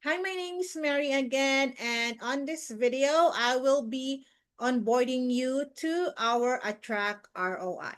Hi, my name is Mary again, and on this video, I will be onboarding you to our Attract ROI.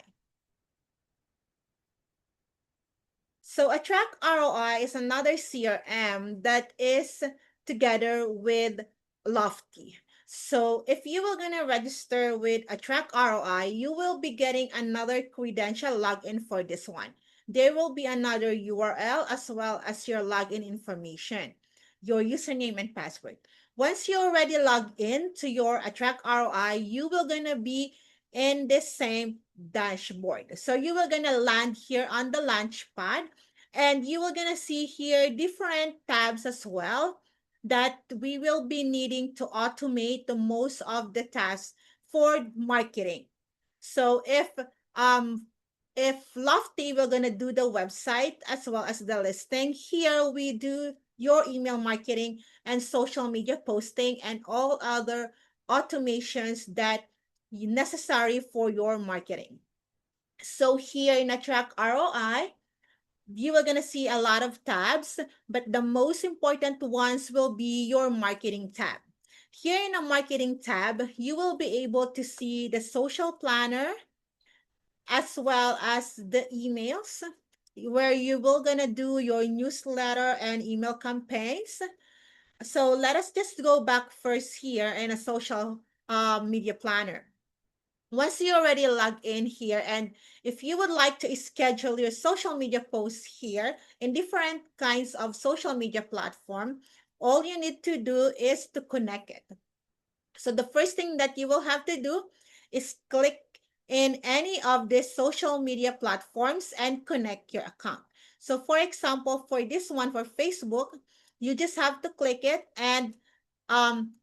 So Attract ROI is another CRM that is together with Lofty. So if you are gonna register with Attract ROI, you will be getting another credential login for this one. There will be another URL as well as your login information, your username and password. Once you already log in to your Attract ROI, you will gonna be in the same dashboard. So you will gonna land here on the launch pad, and you will gonna see here different tabs as well that we will be needing to automate the most of the tasks for marketing. So um if Lofty, we're gonna do the website as well as the listing. Here we do your email marketing and social media posting and all other automations that necessary for your marketing. So here in Attract ROI, you are going to see a lot of tabs, but the most important ones will be your marketing tab. Here in the marketing tab, you will be able to see the social planner as well as the emails where you will going to do your newsletter and email campaigns. So let us just go back first here in a social media planner. Once you already log in here, and if you would like to schedule your social media posts here in different kinds of social media platform, all you need to do is to connect it. So the first thing that you will have to do is click in any of these social media platforms and connect your account. So for example, for this one, for Facebook, you just have to click it, and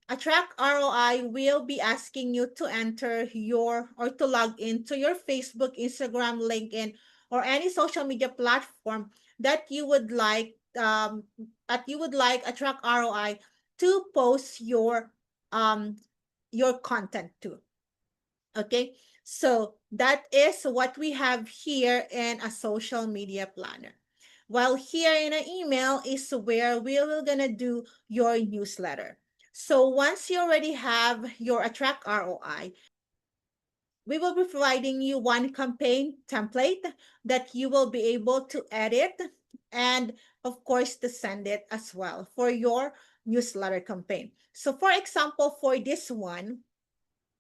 Attract ROI will be asking you to enter your or to log into your Facebook, Instagram, LinkedIn, or any social media platform that you would like Attract ROI to post your content to. Okay, so that is what we have here in a social media planner. While here in an email is where we're gonna do your newsletter. So once you already have your Attract ROI, we will be providing you one campaign template that you will be able to edit and of course to send it as well for your newsletter campaign. So for example, for this one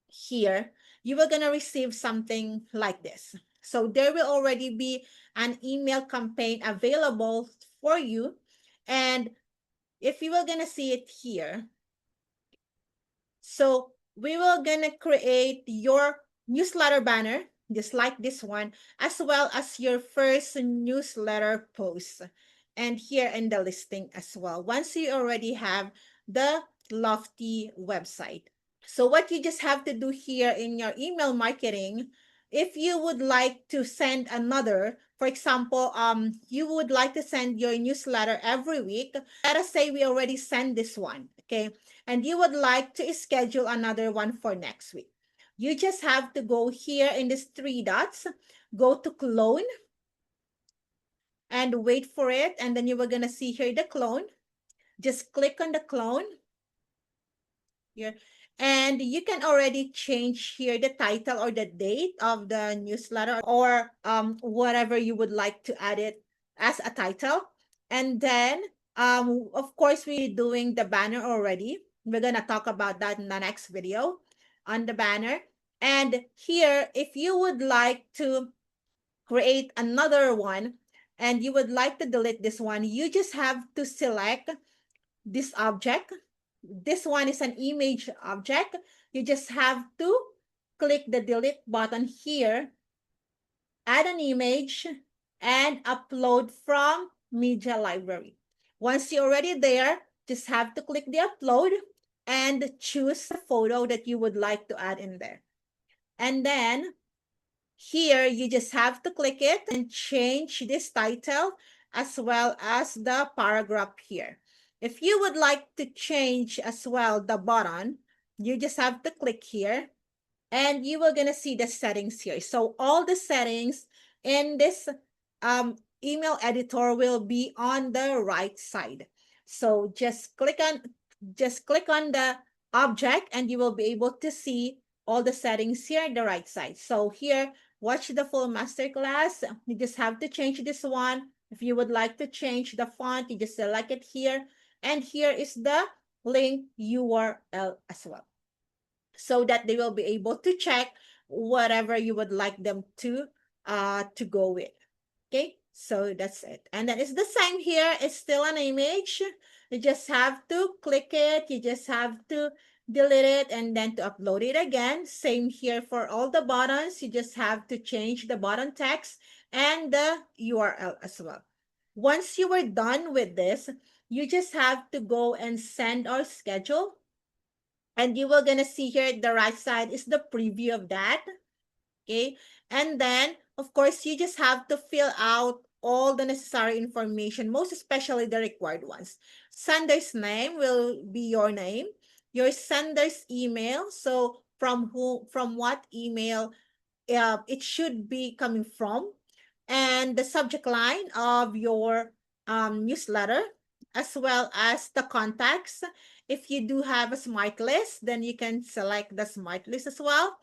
here, you are going to receive something like this. So there will already be an email campaign available for you. And if you are going to see it here, so we will going to create your newsletter banner, just like this one, as well as your first newsletter post. And here in the listing as well, once you already have the Lofty website. So what you just have to do here in your email marketing, if you would like to send another, for example, you would like to send your newsletter every week. Let us say we already send this one, okay? And you would like to schedule another one for next week. You just have to go here in these three dots, go to clone, and wait for it. And then you are gonna see here the clone. Just click on the clone here, and you can already change here the title or the date of the newsletter, or whatever you would like to add it as a title. And then of course we're doing the banner already. We're gonna talk about that in the next video on the banner. And here, if you would like to create another one and you would like to delete this one, you just have to select this object. This one is an image object. You just have to click the delete button here, add an image, and upload from media library. Once you're already there, just have to click the upload and choose the photo that you would like to add in there. And then here, you just have to click it and change this title as well as the paragraph here. If you would like to change as well the button, you just have to click here and you are going to see the settings here. So all the settings in this email editor will be on the right side. So just click on the object and you will be able to see all the settings here on the right side. So here, watch the full masterclass. You just have to change this one. If you would like to change the font, you just select it here. And here is the link URL as well, so that they will be able to check whatever you would like them to go with. Okay, so that's it. And then it's the same here. It's still an image. You just have to click it. You just have to delete it and then to upload it again. Same here for all the buttons. You just have to change the button text and the URL as well. Once you are done with this, you just have to go and send or schedule. And you will gonna see here the right side is the preview of that. Okay, and then of course you just have to fill out all the necessary information, most especially the required ones. Sender's name will be your name, your sender's email, so from what email it should be coming from, and the subject line of your newsletter, as well as the contacts. If you do have a smart list, then you can select the smart list as well.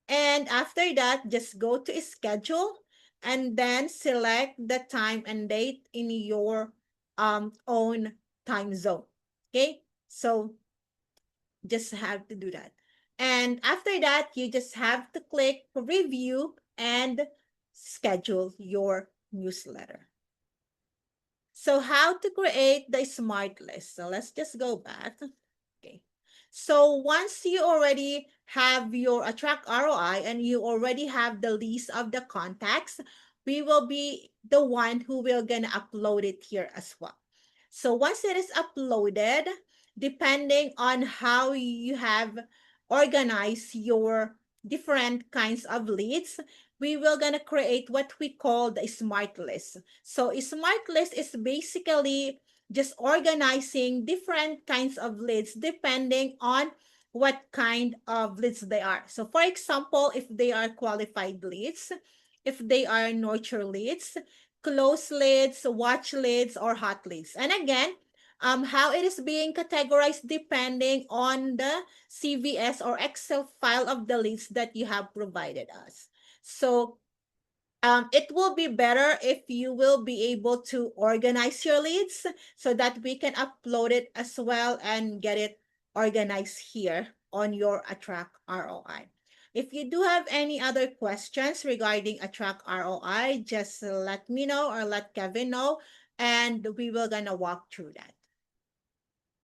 And after that, just go to schedule and then select the time and date in your own time zone. Okay, so just have to do that. And after that, you just have to click review and schedule your newsletter. So how to create the smart list? So let's just go back. Okay. So once you already have your Attract ROI and you already have the list of the contacts, we will be the one who will gonna upload it here as well. So once it is uploaded, depending on how you have organized your different kinds of leads, we will gonna create what we call the smart list. So a smart list is basically just organizing different kinds of leads depending on what kind of leads they are. So for example, if they are qualified leads, if they are nurture leads, close leads, watch leads, or hot leads. And again, how it is being categorized depending on the CVS or Excel file of the leads that you have provided us. So it will be better if you will be able to organize your leads so that we can upload it as well and get it organized here on your Attract ROI. If you do have any other questions regarding Attract ROI, just let me know or let Kevin know, and we will gonna walk through that.